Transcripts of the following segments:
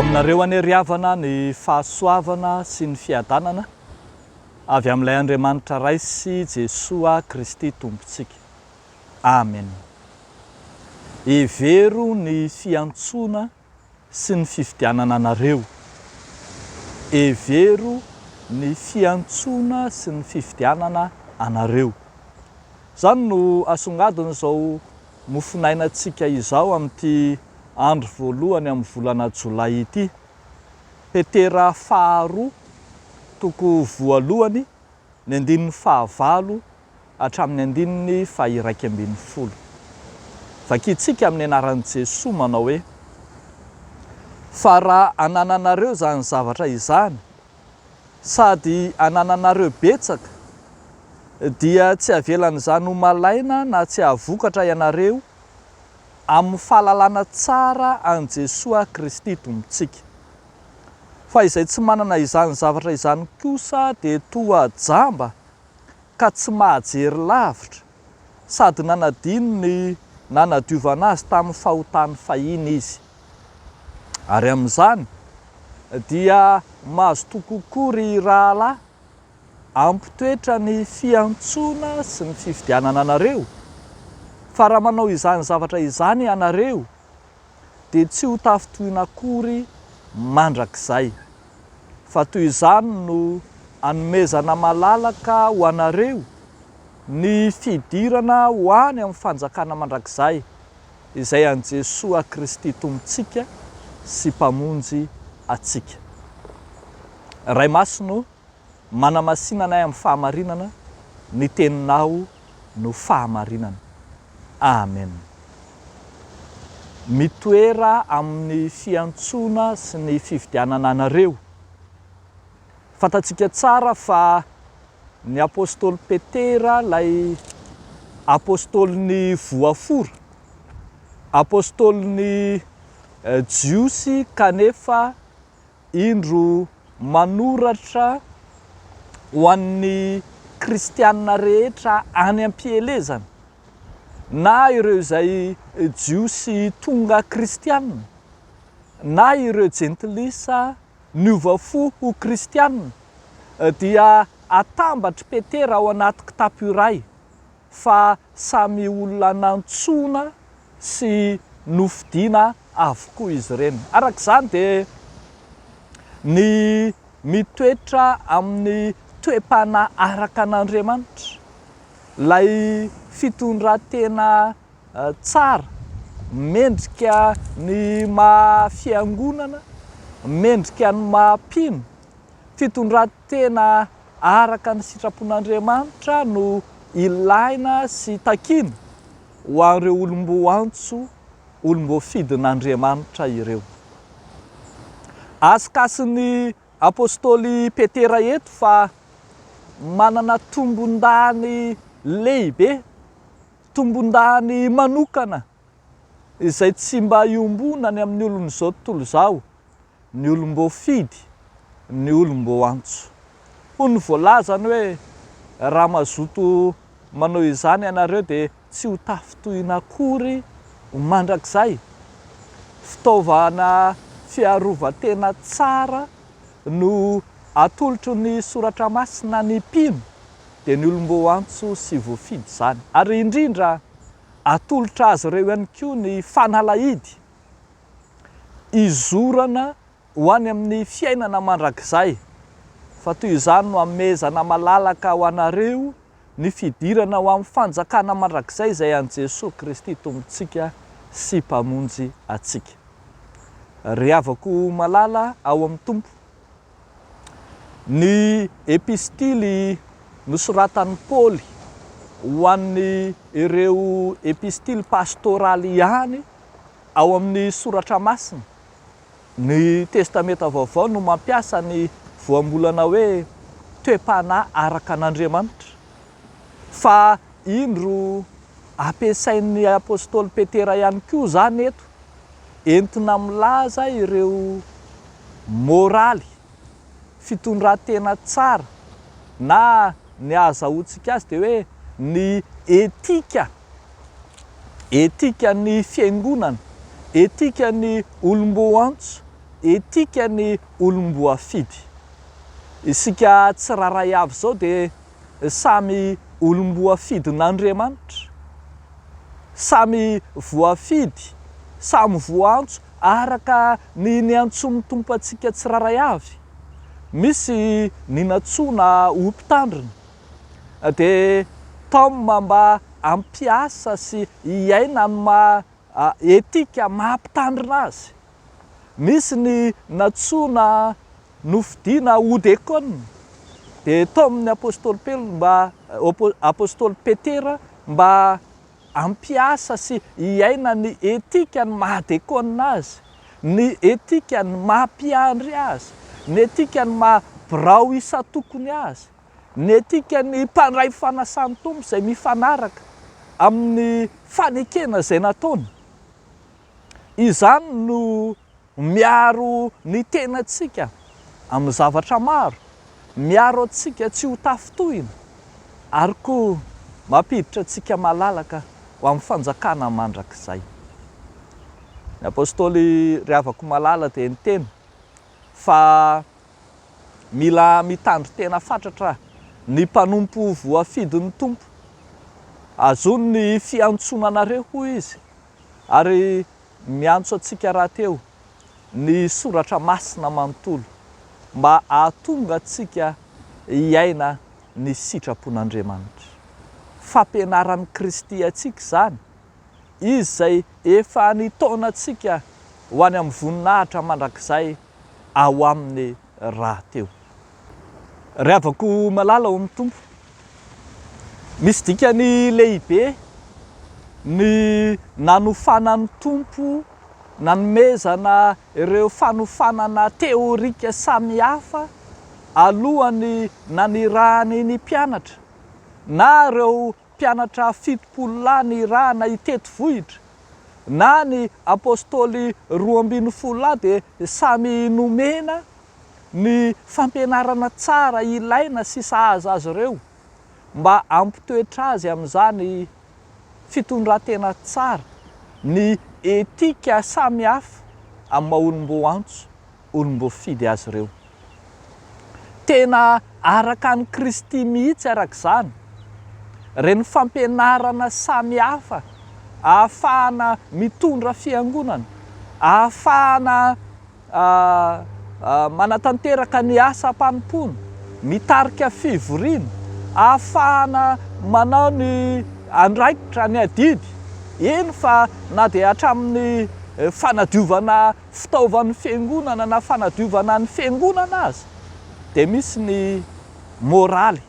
Aminareo aneriavana ny fahasoavana sy ny fiadanana avy amin'ilay Andriamanitra raisy Jesoa Kristy tompontsika. Amen. Evero ny fiantsoana sy ny fifidianana anareo. Evero ny fiantsoana sy ny fifidianana anareo. Zany no asongadina izao mofinainantsika izao amin'ity andro voalohany amin'ny volana Jolay ity. Petera faharoa toko voalohany ny andininy fahavalo hatramin'ny andininy fahiraika ambin'ny folo. Vakitsika amin'ny anaran'i Jesoa manao hoe: fa raha anananareo zany zavatra izany sady anananareo betsaka, dia tsy avelan'izany ho malaina na tsy havokatra ianareo amin'ny fahalalana tsara an Jesoa Kristy tompontsika. Fa izay tsy manana izany zavatra izany kosa dia toa jamba ka tsy mahajery lavitra, sady nanadino ny nanadiovana azy tamin'ny fahotany fahiny izy. Ary amin'izany dia mahazo tokokory rahalahy ampitoetra ny fiantsoana sy ny fifidianana anareo. Fa raha manao izany zavatra izany ianareo dia tsy ho tafitohina akory mandrakizay, fa toy izany no anomezana malalaka ho anareo ny fidirana ho any amin'ny fanjakana mandrakizay, izay an Jesoa Kristy tompontsika sy mpamonjy atsika. Ray Masino, manamasinanay amin'ny fahamarinana, ny teninao no fahamarinana. Amen. Mitoera amin'ny fiantsoana sy ny fifidianana anareo. Fantatsika tsara fa ny apôstôly Petera, lay apôstôly voafora, apôstôly ny jiosy, kanefa indro manoratra ho an'ny kristianina rehetra any am-pielezana, na ireo izay jiosy tonga kristianina, na ireo jentilisa niova fo ho kristianina, dia atambatry Petera ao anaty kitapo iray fa samy olona nantsoina sy nofidiana avokoa izy ireny. Arak'izany dia ny mitoetra amin'ny toe-panahy araka an'Andriamanitra, lay fitondran-tena tsara, mendrika ny maha-fiangonana, mendrika ny maha-pino, fitondran-tena araka ny sitrapon'Andriamanitra no ilaina sy takiana ho an'ireo olom-boantso, olom-boafidin'Andriamanitra ireo. Asikasin'ny apôstôly Petera eto fa manana tombon-dany lehibe, tombon-dany manokana, izay tsy mba iombonany amin'ny olon'izao tontolo izao, ny olom-boafidy, ny olom-boantso. Hoy ny voalazany hoe raha mazoto manao izany ianareo dia tsy ho tafitohina akory ho mandrakizay. Fitaovana fiarovan-tena tsara no atolotro ny soratra masina ny mpino dia ny olom-boantso sy voafidy izany. Ary indrindra atolotra azy ireo ihany koa ny fanalahidy, izorana ho any amin'ny fiainana mandrakizay. Fa toy izany no amezana malalaka ho anareo ny fidirana ho amin'ny fanjakana mandrakizay izay an Jesoa Kristy tompontsika sy mpamonjy atsika. Ry havako malala ao amin'ny Tompo, ny epistily nosoratan'i Paoly ho an'ny ireo epistily pastoraly ihany ao amin'ny soratra masina, ny testamenta vaovao no mampiasa ny voambolana hoe toe-panahy araka an'Andriamanitra. Fa indro ampiasain'ny apôstôly Petera ihany koa zany eto, entina milaza ireo moraly, fitondran-tena tsara, na ny azahoantsika azy dia hoe ny etika, etika ny fiangonana, etika ny olom-boantso, etika ny olomboafidy. Isika tsiraray avy zao dia samy olomboafidin'Andriamanitra, samy voafidy, samy voantso araka ny antson'ny tompo antsika tsiraray avy. Misy ny natsoina ho mpitandrina, dia taoma mba ampiasa sy iaina ny etika mahampitandrina azy. Misy ny natsoina nofidiana ho dekona, dia tao amin'ny apôstôly Petera mba ampiasa sy iaina ny etika ny mahadekona azy, ny etika ny mampiandry azy, ny etika ny mahabirao isa-tokony azy, ny etika ny mpandray fanasany tompo izay mifanaraka amin'ny fanekena izay nataony. Izany no miaro ny tenantsika amin'ny zavatra maro, miaro antsika tsy ho tafitohina, ary koa mampiditra antsika malalaka ho amin'ny fanjakana mandrakizay. Ny apôstôly ry havako malala dia niteny fa mila mitandry tena fatratra ny mpanompo voafidin'ny tompo. Azony ny fiantsonanareo hoy izy, ary miantso antsika raha teo ny soratra masina manontolo mba ahatonga antsika iaina ny sitrapon'Andriamanitra. Fampianaran'ny Kristy antsika izany, izy izay efa nitaona antsika ho any amin'ny voninahitra mandrakizay ao amin'ny raha teo. Ry havako malala ao amin'ny tompo, misy dikany lehibe ny nanofanan'ny tompo, nanomezana ireo fanofanana teorika samihafa alohany nanirahany ny mpianatra, na ireo mpianatra 70 lahy nirahana hitety vohitra, na ny apôstôly 12 lahy dia samy nomena ny fampianarana tsara ilaina sy sahaza azy ireo mba ampitoetra azy amin'izany fitondran-tena tsara, ny etika samihafa amin'ny maha-olomboantso, olomboafidy azy ireo. Tena araka ny Kristy mihitsy arak'izany, reny fampianarana samihafa ahafahana mitondra fiangonana, ahafahana manatanteraka ny asa-panompona, mitarika fivoriana, ahafahana manao ny andraikitra ny adidy, eny fa na dia hatramin'ny fanadiovana fitaovan'ny fiangonana na fanadiovana ny fiangonana azy, dia misy ny moraly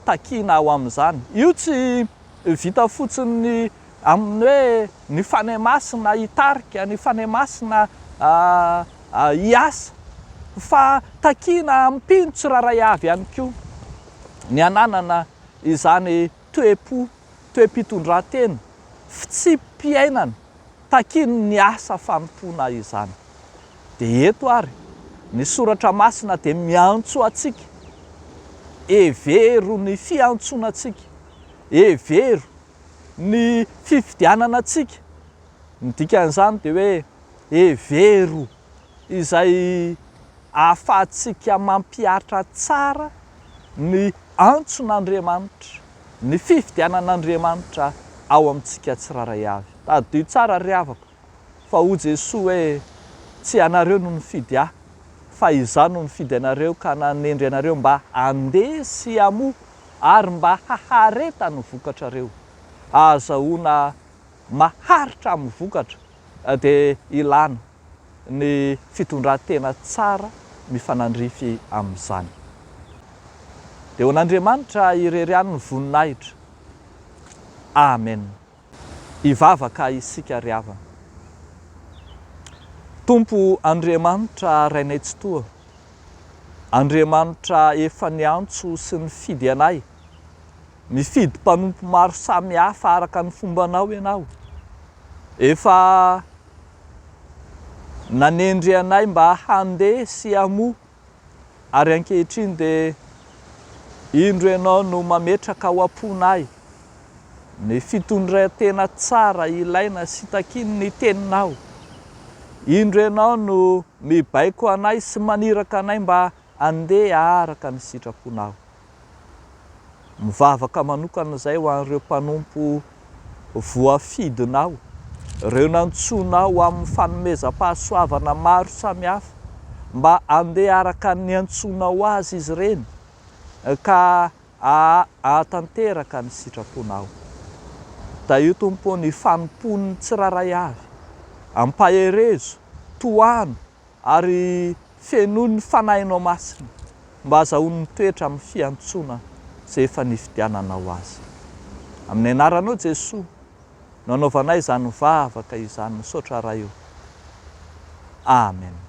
takiana ao amin'izany. Io tsy vita fotsiny amin'ny hoe ny fanahy masina hitarika, ny fanahy masina hiasa, fa takiana ampino tsiraray avy ihany koa ny ananana izany toe-pitondran-tena, fitsim-piainana, takiany ny asa fanompona izany. Dia eto ary ny soratra masina dia miantso antsika, hevero ny fiantsonantsika, hevero ny fifidianana antsika. Ny dikan'izany dia hoe hevero izay ahafahantsika mampiatra tsara ny antson'Andriamanitra, ny fifidianan'Andriamanitra ao amintsika tsiraray avy. Taddio tsara ry havako fa ho Jesoa hoe tsy anareo no nifidy ahy, fa izaho no nifidy anareo ka nanendry anareo mba handesy hamoa ary mba hahareta ny vokatrareo. Ahazahoana maharitra amin'ny vokatra dia ilana ny fitondran-tena tsara mifanandrify amin'izany. Dia ho an'Andriamanitra irery ihany ny voninahitra. Amen. Hivavaka isika ry havana. Tompo Andriamanitra rainay tsy toa, Andriamanitra efa niantso sy nifidy anay, mifidy mpanompo maro samihafa araka ny fombanao ianao. Efa nanendry anay mba handesy hamoa, ary ankehitriny dia indro ianao no mametraka ao am-ponay ny fitondran-tena tsara ilaina sy takiany ny teninao. indro ianao no mibaiko anay sy maniraka anay mba andeha aharaka ny sitraponao. Mivavaka manokana zay ho an'ireo mpanompo voafidinao, ireo nantsonao amin'ny fanomezam-pahasoavana maro samihafa mba andeha araka ny antsonao azy izy ireny ka ahatanteraka ny sitraponao. Da io Tompo ny fanompon'ny tsiraray avy, ampaherezo, toano ary fenoy ny fanahinao masina mba azahoan'ny toetra amin'ny fiantsona izay efa nifidiananao azy. Amin'ny anaranao Jesosy no anaovanay izany mivavaka izany misaotra raha io. Amen.